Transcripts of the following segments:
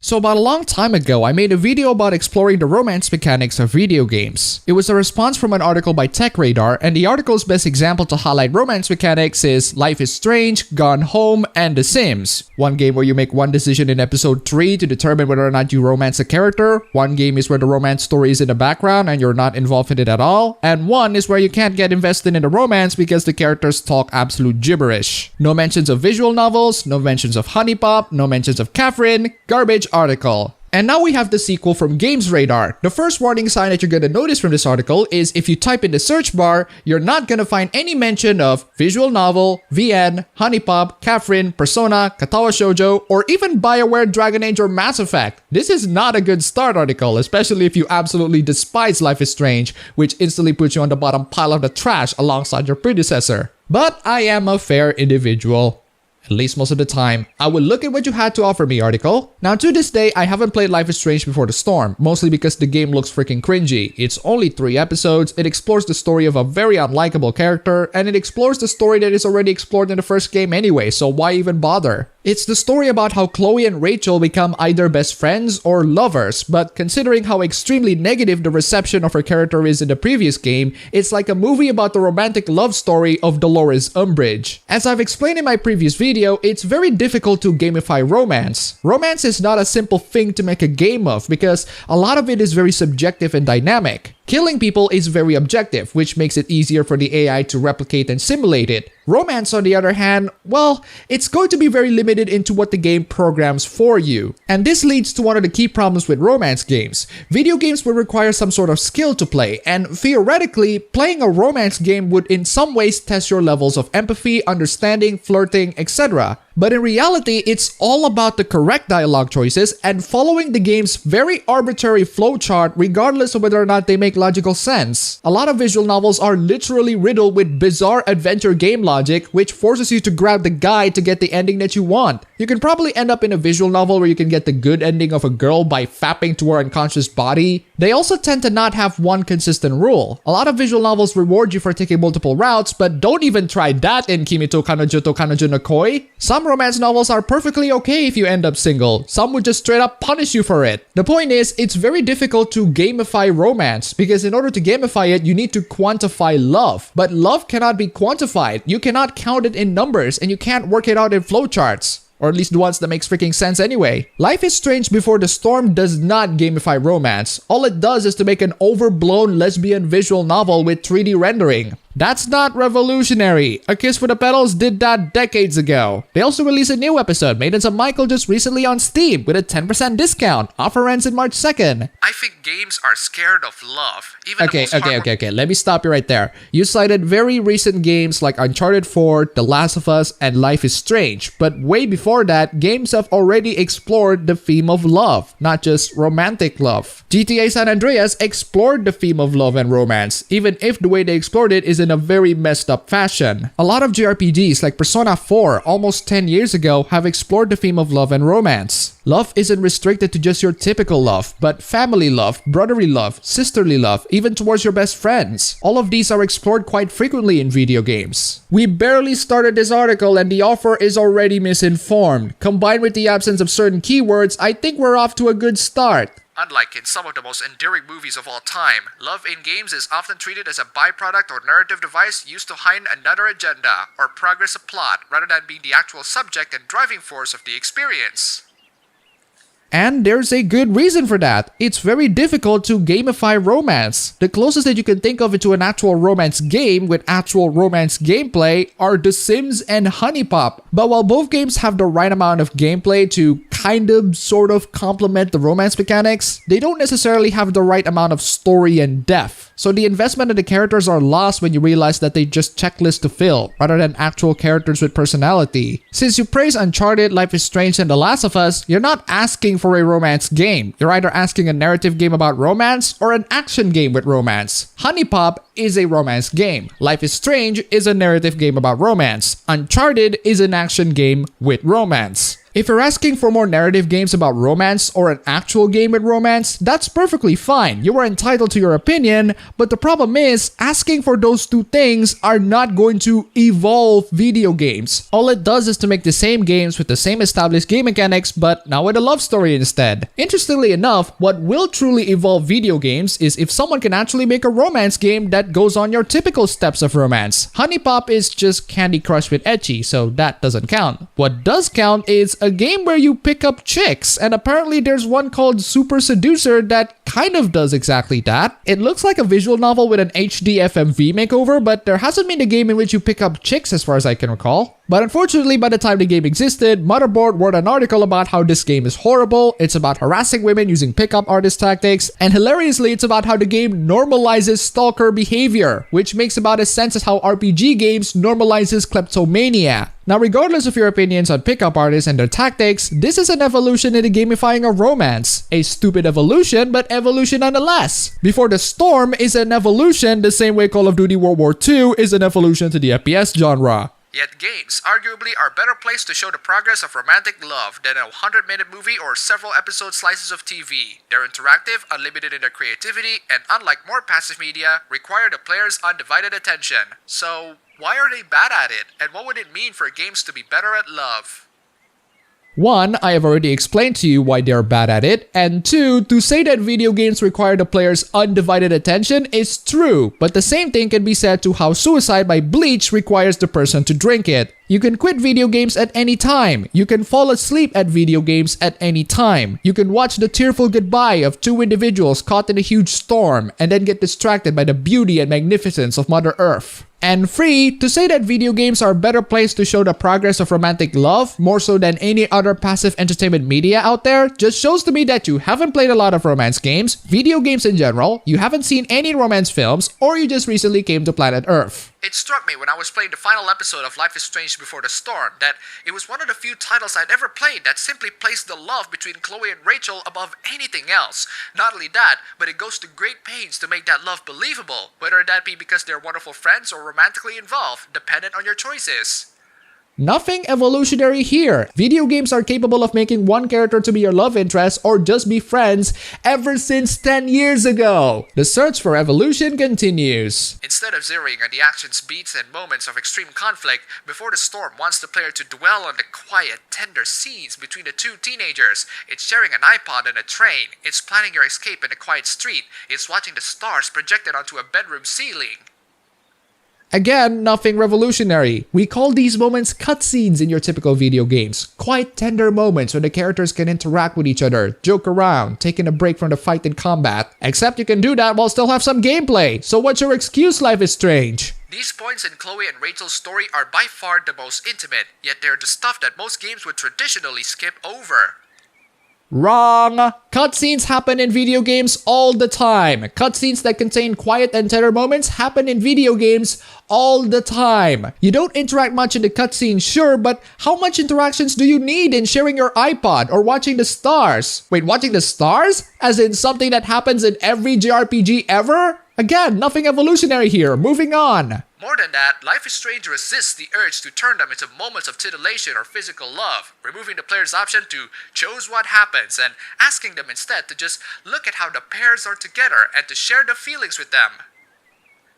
So about a long time ago, I made a video about exploring the romance mechanics of video games. It was a response from an article by TechRadar, and the article's best example to highlight romance mechanics is Life is Strange, Gone Home, and The Sims. One game where you make one decision in episode 3 to determine whether or not you romance a character, one game is where the romance story is in the background and you're not involved in it at all, and one is where you can't get invested in the romance because the characters talk absolute gibberish. No mentions of visual novels, no mentions of Honey Pop, no mentions of Catherine, garbage article. And now we have the sequel from Games Radar. The first warning sign that you're gonna notice from this article is if you type in the search bar, you're not gonna find any mention of visual novel, VN, Honey Pop, Catherine, Persona, Katawa Shoujo, or even BioWare, Dragon Age, or Mass Effect. This is not a good start article, especially if you absolutely despise Life is Strange, which instantly puts you on the bottom pile of the trash alongside your predecessor. But I am a fair individual. At least most of the time. I will look at what you had to offer me, article. Now to this day, I haven't played Life is Strange Before the Storm, mostly because the game looks freaking cringy. It's only 3 episodes, it explores the story of a very unlikable character, and it explores the story that is already explored in the first game anyway, so why even bother? It's the story about how Chloe and Rachel become either best friends or lovers, but considering how extremely negative the reception of her character is in the previous game, it's like a movie about the romantic love story of Dolores Umbridge. As I've explained in my previous video, it's very difficult to gamify romance. Romance is not a simple thing to make a game of because a lot of it is very subjective and dynamic. Killing people is very objective, which makes it easier for the AI to replicate and simulate it. Romance, on the other hand, well, it's going to be very limited into what the game programs for you. And this leads to one of the key problems with romance games. Video games will require some sort of skill to play, and theoretically, playing a romance game would in some ways test your levels of empathy, understanding, flirting, etc. But in reality, it's all about the correct dialogue choices and following the game's very arbitrary flowchart regardless of whether or not they make logical sense. A lot of visual novels are literally riddled with bizarre adventure game logic which forces you to grab the guide to get the ending that you want. You can probably end up in a visual novel where you can get the good ending of a girl by fapping to her unconscious body. They also tend to not have one consistent rule. A lot of visual novels reward you for taking multiple routes, but don't even try that in Kimi to Kanojo to Kanojo no Koi. Some romance novels are perfectly okay if you end up single. Some would just straight up punish you for it. The point is, it's very difficult to gamify romance because in order to gamify it, you need to quantify love. But love cannot be quantified. You cannot count it in numbers and you can't work it out in flowcharts. Or at least the ones that makes freaking sense anyway. Life is Strange Before the Storm does not gamify romance. All it does is to make an overblown lesbian visual novel with 3D rendering. That's not revolutionary. A Kiss for the Petals did that decades ago. They also released a new episode, Maidens of Michael, just recently on Steam with a 10% discount. Offer ends in March 2nd. I think games are scared of love. Okay. Let me stop you right there. You cited very recent games like Uncharted 4, The Last of Us, and Life is Strange. But way before that, games have already explored the theme of love, not just romantic love. GTA San Andreas explored the theme of love and romance, even if the way they explored it is in a very messed up fashion. A lot of JRPGs like Persona 4 almost 10 years ago have explored the theme of love and romance. Love isn't restricted to just your typical love, but family love, brotherly love, sisterly love, even towards your best friends. All of these are explored quite frequently in video games. We barely started this article and the author is already misinformed. Combined with the absence of certain keywords, I think we're off to a good start. Unlike in some of the most endearing movies of all time, love in games is often treated as a byproduct or narrative device used to hide another agenda or progress a plot rather than being the actual subject and driving force of the experience. And there's a good reason for that. It's very difficult to gamify romance. The closest that you can think of to an actual romance game with actual romance gameplay are The Sims and Honey Pop. But while both games have the right amount of gameplay to sort of complement the romance mechanics, they don't necessarily have the right amount of story and depth. So the investment in the characters are lost when you realize that they just checklists to fill, rather than actual characters with personality. Since you praise Uncharted, Life is Strange, and The Last of Us, you're not asking for a romance game. You're either asking a narrative game about romance or an action game with romance. Honey Pop is a romance game. Life is Strange is a narrative game about romance. Uncharted is an action game with romance. If you're asking for more narrative games about romance or an actual game with romance, that's perfectly fine. You are entitled to your opinion, but the problem is, asking for those two things are not going to evolve video games. All it does is to make the same games with the same established game mechanics, but now with a love story instead. Interestingly enough, what will truly evolve video games is if someone can actually make a romance game that goes on your typical steps of romance. Honey Pop is just Candy Crush with ecchi, so that doesn't count. What does count is a game where you pick up chicks, and apparently there's one called Super Seducer that kind of does exactly that. It looks like a visual novel with an HD FMV makeover, but there hasn't been a game in which you pick up chicks as far as I can recall. But unfortunately, by the time the game existed, Motherboard wrote an article about how this game is horrible, it's about harassing women using pickup artist tactics, and hilariously, it's about how the game normalizes stalker behavior, which makes about as sense as how RPG games normalizes kleptomania. Now, regardless of your opinions on pickup artists and their tactics, this is an evolution in the gamifying of romance. A stupid evolution, but evolution nonetheless. Before the Storm is an evolution the same way Call of Duty World War II is an evolution to the FPS genre. Yet games arguably are better placed to show the progress of romantic love than a 100-minute movie or several episode slices of TV. They're interactive, unlimited in their creativity, and unlike more passive media, require the player's undivided attention. So, why are they bad at it? And what would it mean for games to be better at love? 1, I have already explained to you why they're bad at it, and 2, to say that video games require the player's undivided attention is true, but the same thing can be said to how Suicide by Bleach requires the person to drink it. You can quit video games at any time. You can fall asleep at video games at any time. You can watch the tearful goodbye of two individuals caught in a huge storm and then get distracted by the beauty and magnificence of Mother Earth. And 3, to say that video games are a better place to show the progress of romantic love more so than any other passive entertainment media out there just shows to me that you haven't played a lot of romance games, video games in general, you haven't seen any romance films, or you just recently came to planet Earth. It struck me when I was playing the final episode of Life is Strange Before the Storm that it was one of the few titles I'd ever played that simply placed the love between Chloe and Rachel above anything else. Not only that, but it goes to great pains to make that love believable, whether that be because they're wonderful friends or romantically involved, dependent on your choices. Nothing evolutionary here. Video games are capable of making one character to be your love interest or just be friends ever since 10 years ago. The search for evolution continues. Instead of zeroing on the actions, beats, and moments of extreme conflict, Before the Storm wants the player to dwell on the quiet, tender scenes between the two teenagers. It's sharing an iPod and a train. It's planning your escape in a quiet street. It's watching the stars projected onto a bedroom ceiling. Again, nothing revolutionary. We call these moments cutscenes in your typical video games. Quite tender moments where the characters can interact with each other, joke around, taking a break from the fight and combat. Except you can do that while still have some gameplay. So what's your excuse, Life is Strange? These points in Chloe and Rachel's story are by far the most intimate, yet they're the stuff that most games would traditionally skip over. Wrong! Cutscenes happen in video games all the time. Cutscenes that contain quiet and tender moments happen in video games all the time. You don't interact much in the cutscene, sure, but how much interactions do you need in sharing your iPod or watching the stars? Wait, watching the stars? As in something that happens in every JRPG ever? Again, nothing evolutionary here. Moving on. More than that, Life is Strange resists the urge to turn them into moments of titillation or physical love, removing the player's option to choose what happens and asking them instead to just look at how the pairs are together and to share the feelings with them.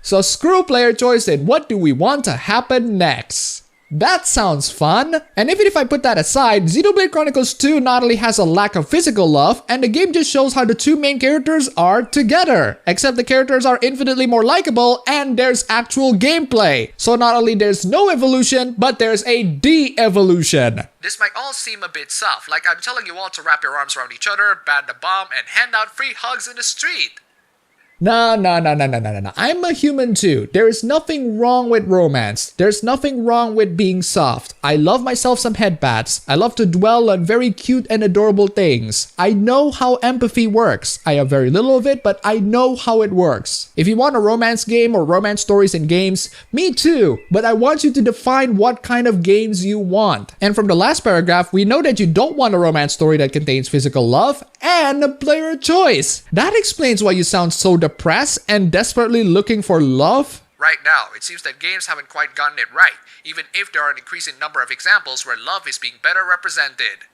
So screw player choice and what do we want to happen next? That sounds fun. And even if I put that aside, Xenoblade Chronicles 2 not only has a lack of physical love, and the game just shows how the two main characters are together. Except the characters are infinitely more likable and there's actual gameplay. So not only there's no evolution, but there's a de-evolution. This might all seem a bit soft, like I'm telling you all to wrap your arms around each other, ban the bomb, and hand out free hugs in the street. No. I'm a human too. There is nothing wrong with romance. There's nothing wrong with being soft. I love myself some headpats. I love to dwell on very cute and adorable things. I know how empathy works. I have very little of it, but I know how it works. If you want a romance game or romance stories in games, me too. But I want you to define what kind of games you want. And from the last paragraph, we know that you don't want a romance story that contains physical love and a player choice. That explains why you sound so depressed and desperately looking for love. Right now, it seems that games haven't quite gotten it right, even if there are an increasing number of examples where love is being better represented.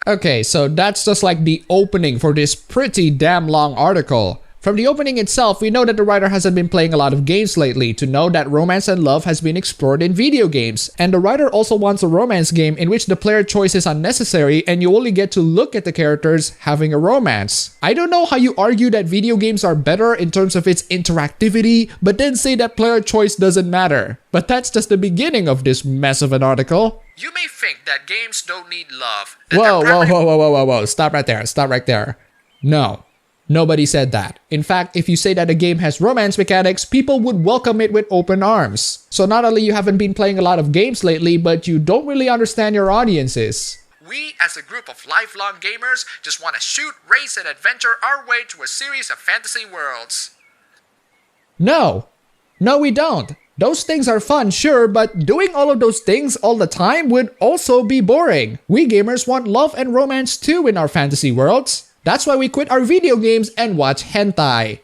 Okay, so that's just like the opening for this pretty damn long article. From the opening itself, we know that the writer hasn't been playing a lot of games lately to know that romance and love has been explored in video games. And the writer also wants a romance game in which the player choice is unnecessary and you only get to look at the characters having a romance. I don't know how you argue that video games are better in terms of its interactivity, but then say that player choice doesn't matter. But that's just the beginning of this mess of an article. You may think that games don't need love. Whoa. Stop right there. No. Nobody said that. In fact, if you say that a game has romance mechanics, people would welcome it with open arms. So not only you haven't been playing a lot of games lately, but you don't really understand your audiences. We, as a group of lifelong gamers, just want to shoot, race, and adventure our way to a series of fantasy worlds. No, we don't. Those things are fun, sure, but doing all of those things all the time would also be boring. We gamers want love and romance too in our fantasy worlds. That's why we quit our video games and watch hentai.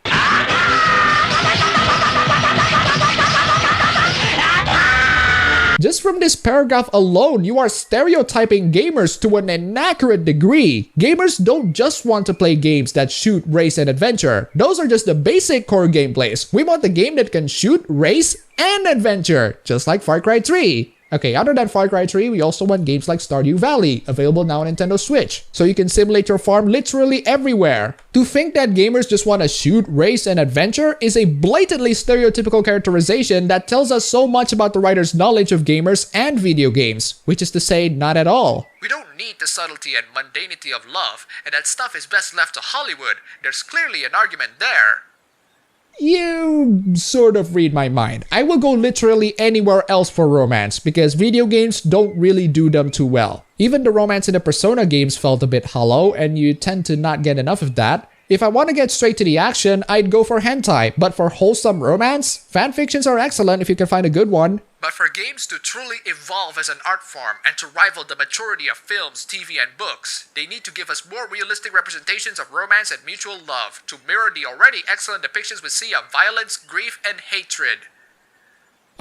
Just from this paragraph alone, you are stereotyping gamers to an inaccurate degree. Gamers don't just want to play games that shoot, race, and adventure. Those are just the basic core gameplays. We want the game that can shoot, race, and adventure, just like Far Cry 3. Okay, other than Far Cry 3, we also want games like Stardew Valley, available now on Nintendo Switch, so you can simulate your farm literally everywhere. To think that gamers just want to shoot, race, and adventure is a blatantly stereotypical characterization that tells us so much about the writer's knowledge of gamers and video games, which is to say, not at all. We don't need the subtlety and mundanity of love, and that stuff is best left to Hollywood. There's clearly an argument there. You sort of read my mind. I will go literally anywhere else for romance because video games don't really do them too well. Even the romance in the Persona games felt a bit hollow and you tend to not get enough of that. If I want to get straight to the action, I'd go for hentai, but for wholesome romance, fanfictions are excellent if you can find a good one. But for games to truly evolve as an art form and to rival the maturity of films, TV, and books, they need to give us more realistic representations of romance and mutual love to mirror the already excellent depictions we see of violence, grief, and hatred.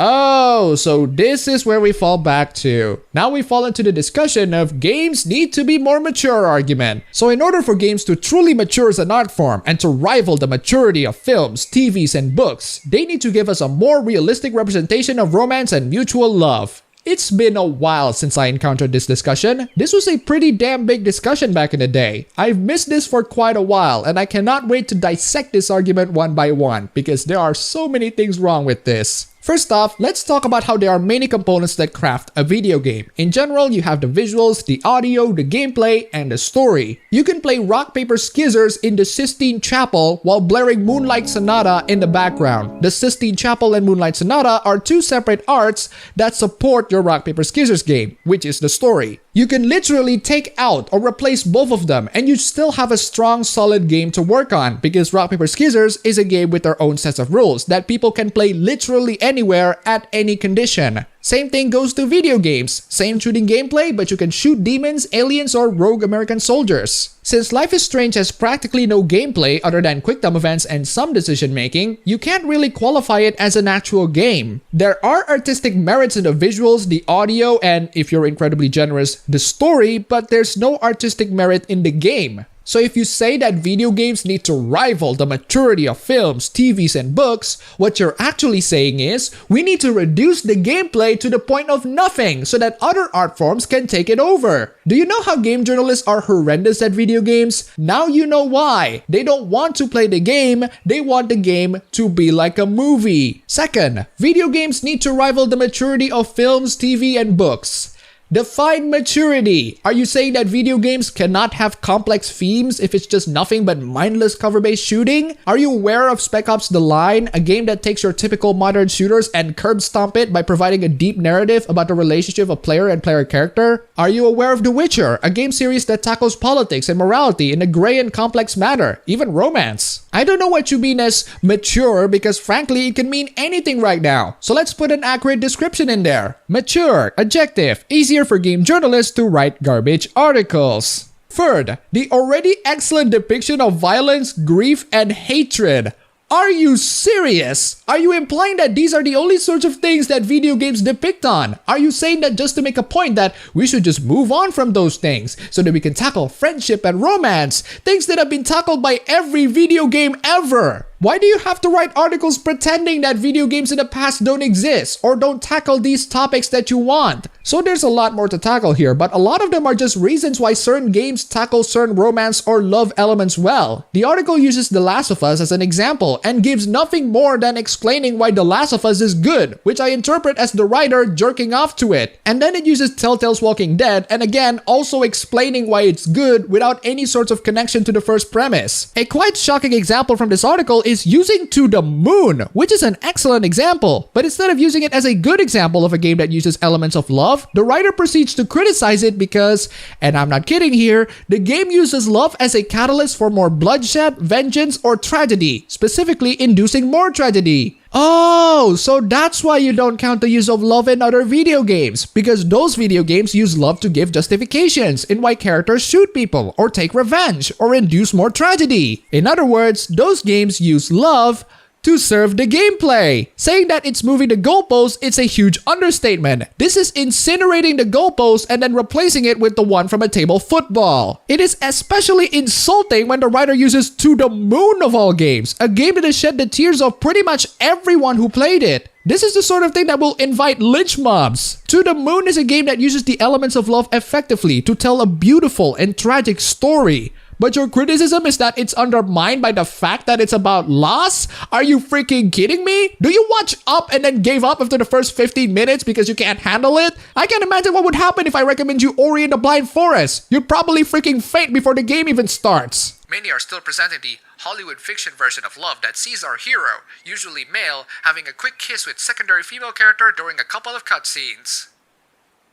Oh, so this is where we fall back to. Now we fall into the discussion of games need to be more mature argument. So in order for games to truly mature as an art form and to rival the maturity of films, TVs, and books, they need to give us a more realistic representation of romance and mutual love. It's been a while since I encountered this discussion. This was a pretty damn big discussion back in the day. I've missed this for quite a while and I cannot wait to dissect this argument one by one because there are so many things wrong with this. First off, let's talk about how there are many components that craft a video game. In general, you have the visuals, the audio, the gameplay, and the story. You can play Rock Paper Scissors in the Sistine Chapel while blaring Moonlight Sonata in the background. The Sistine Chapel and Moonlight Sonata are two separate arts that support your Rock Paper Scissors game, which is the story. You can literally take out or replace both of them and you still have a strong, solid game to work on because Rock Paper Scissors is a game with their own sets of rules that people can play literally anywhere at any condition. Same thing goes to video games. Same shooting gameplay, but you can shoot demons, aliens, or rogue American soldiers. Since Life is Strange has practically no gameplay other than quick time events and some decision making, you can't really qualify it as an actual game. There are artistic merits in the visuals, the audio, and if you're incredibly generous, the story, but there's no artistic merit in the game. So if you say that video games need to rival the maturity of films, TVs, and books, what you're actually saying is, we need to reduce the gameplay to the point of nothing so that other art forms can take it over. Do you know how game journalists are horrendous at video games? Now you know why. They don't want to play the game, they want the game to be like a movie. Second, video games need to rival the maturity of films, TV, and books. Define maturity. Are you saying that video games cannot have complex themes if it's just nothing but mindless cover-based shooting? Are you aware of Spec Ops The Line, a game that takes your typical modern shooters and curb stomp it by providing a deep narrative about the relationship of player and player character? Are you aware of The Witcher, a game series that tackles politics and morality in a gray and complex manner, even romance? I don't know what you mean as mature because frankly it can mean anything right now. So let's put an accurate description in there. Mature, adjective, easier for game journalists to write garbage articles. Third, the already excellent depiction of violence, grief, and hatred. Are you serious? Are you implying that these are the only sorts of things that video games depict on? Are you saying that just to make a point that we should just move on from those things so that we can tackle friendship and romance, things that have been tackled by every video game ever? Why do you have to write articles pretending that video games in the past don't exist or don't tackle these topics that you want? So there's a lot more to tackle here, but a lot of them are just reasons why certain games tackle certain romance or love elements well. The article uses The Last of Us as an example and gives nothing more than explaining why The Last of Us is good, which I interpret as the writer jerking off to it. And then it uses Telltale's Walking Dead and again also explaining why it's good without any sort of connection to the first premise. A quite shocking example from this article is using To the Moon, which is an excellent example. But instead of using it as a good example of a game that uses elements of love, the writer proceeds to criticize it because, and I'm not kidding here, the game uses love as a catalyst for more bloodshed, vengeance, or tragedy, specifically inducing more tragedy. Oh, so that's why you don't count the use of love in other video games, because those video games use love to give justifications in why characters shoot people, or take revenge, or induce more tragedy. In other words, those games use love to serve the gameplay. Saying that it's moving the goalpost is a huge understatement. This is incinerating the goalpost and then replacing it with the one from a table football. It is especially insulting when the writer uses To the Moon of all games, a game that has shed the tears of pretty much everyone who played it. This is the sort of thing that will invite lynch mobs. To the Moon is a game that uses the elements of love effectively to tell a beautiful and tragic story. But your criticism is that it's undermined by the fact that it's about loss? Are you freaking kidding me? Do you watch Up and then gave up after the first 15 minutes because you can't handle it? I can't imagine what would happen if I recommend you Ori and the Blind Forest. You'd probably freaking faint before the game even starts. Many are still presenting the Hollywood fiction version of love that sees our hero, usually male, having a quick kiss with secondary female character during a couple of cutscenes.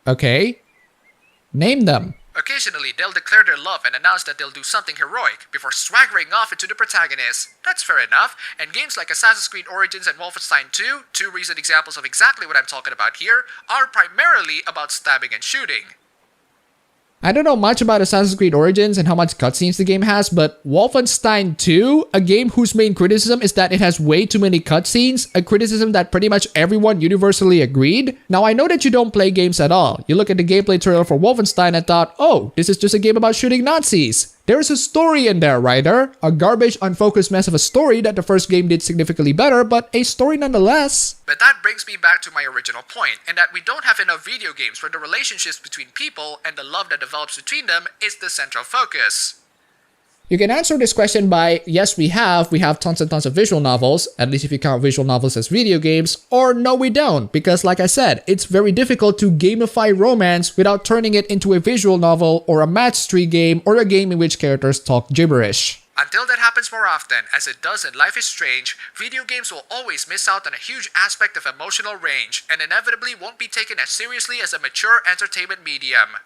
Okay. Name them. Occasionally, they'll declare their love and announce that they'll do something heroic before swaggering off into the protagonist. That's fair enough, and games like Assassin's Creed Origins and Wolfenstein 2, two recent examples of exactly what I'm talking about here, are primarily about stabbing and shooting. I don't know much about Assassin's Creed Origins and how much cutscenes the game has, but Wolfenstein 2, a game whose main criticism is that it has way too many cutscenes, a criticism that pretty much everyone universally agreed. Now I know that you don't play games at all. You look at the gameplay trailer for Wolfenstein and thought, oh, this is just a game about shooting Nazis. There is a story in there, writer. A garbage, unfocused mess of a story that the first game did significantly better, but a story nonetheless. But that brings me back to my original point, in that we don't have enough video games where the relationships between people and the love that develops between them is the central focus. You can answer this question by, yes, we have tons and tons of visual novels, at least if you count visual novels as video games, or no, we don't, because like I said, it's very difficult to gamify romance without turning it into a visual novel or a match 3 game or a game in which characters talk gibberish. Until that happens more often, as it does in Life is Strange, video games will always miss out on a huge aspect of emotional range and inevitably won't be taken as seriously as a mature entertainment medium.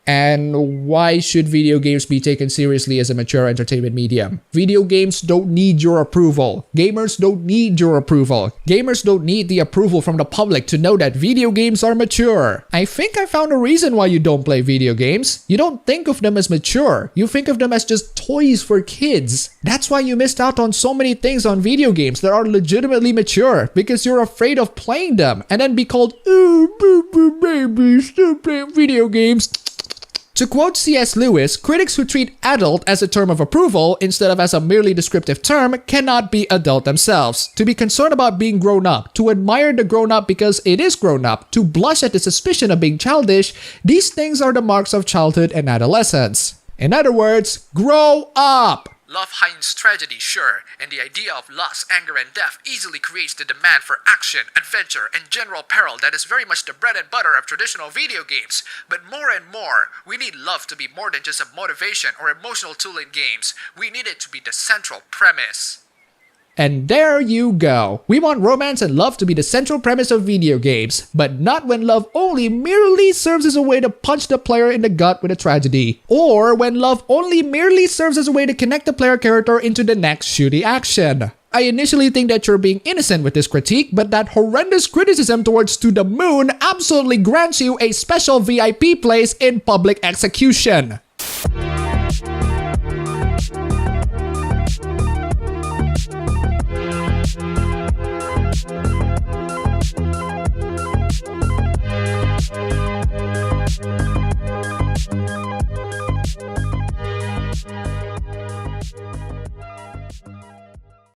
And why should video games be taken seriously as a mature entertainment medium? Video games don't need your approval. Gamers don't need your approval. Gamers don't need the approval from the public to know that video games are mature. I think I found a reason why you don't play video games. You don't think of them as mature. You think of them as just toys for kids. That's why you missed out on so many things on video games that are legitimately mature, because you're afraid of playing them and then be called, "Ooh, boo boo baby, still playing video games." To quote C.S. Lewis, critics who treat adult as a term of approval instead of as a merely descriptive term cannot be adult themselves. To be concerned about being grown up, to admire the grown up because it is grown up, to blush at the suspicion of being childish, these things are the marks of childhood and adolescence. In other words, grow up! Love heightens tragedy, sure, and the idea of loss, anger, and death easily creates the demand for action, adventure, and general peril that is very much the bread and butter of traditional video games. But more and more, we need love to be more than just a motivation or emotional tool in games. We need it to be the central premise. And there you go. We want romance and love to be the central premise of video games, but not when love only merely serves as a way to punch the player in the gut with a tragedy, or when love only merely serves as a way to connect the player character into the next shooty action. I initially think that you're being innocent with this critique, but that horrendous criticism towards To the Moon absolutely grants you a special VIP place in public execution.